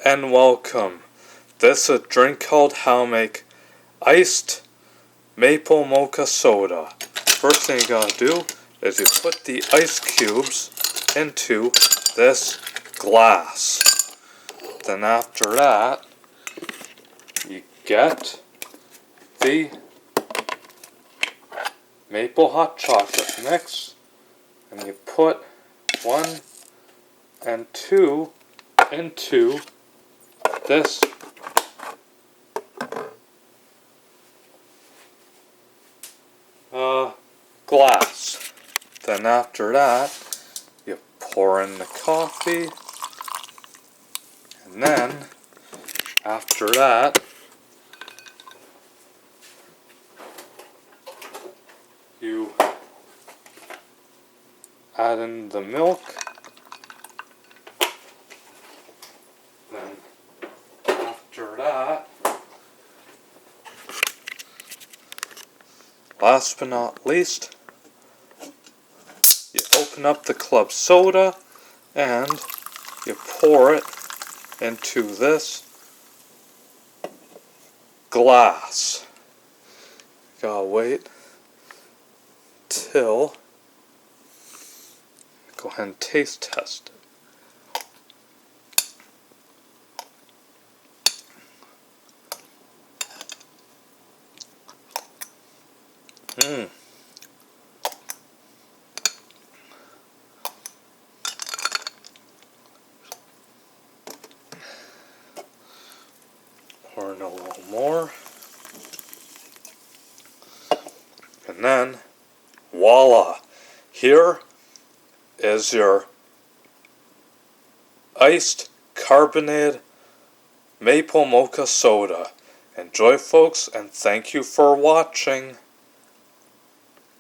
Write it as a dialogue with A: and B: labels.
A: and welcome. This is a drink called how to make iced maple mocha soda. First thing you gotta do is you put the ice cubes into this glass. Then after that, you get the maple hot chocolate mix and you put 1 and 2 into this glass. Then after that, you pour in the coffee, and then after that, you add in the milk. Then after that, last but not least, you open up the club soda and you pour it into this glass. Gotta wait till, go ahead and taste test it. Pour in a little more. And then, voila! Here is your iced carbonated maple mocha soda. Enjoy, folks, and thank you for watching.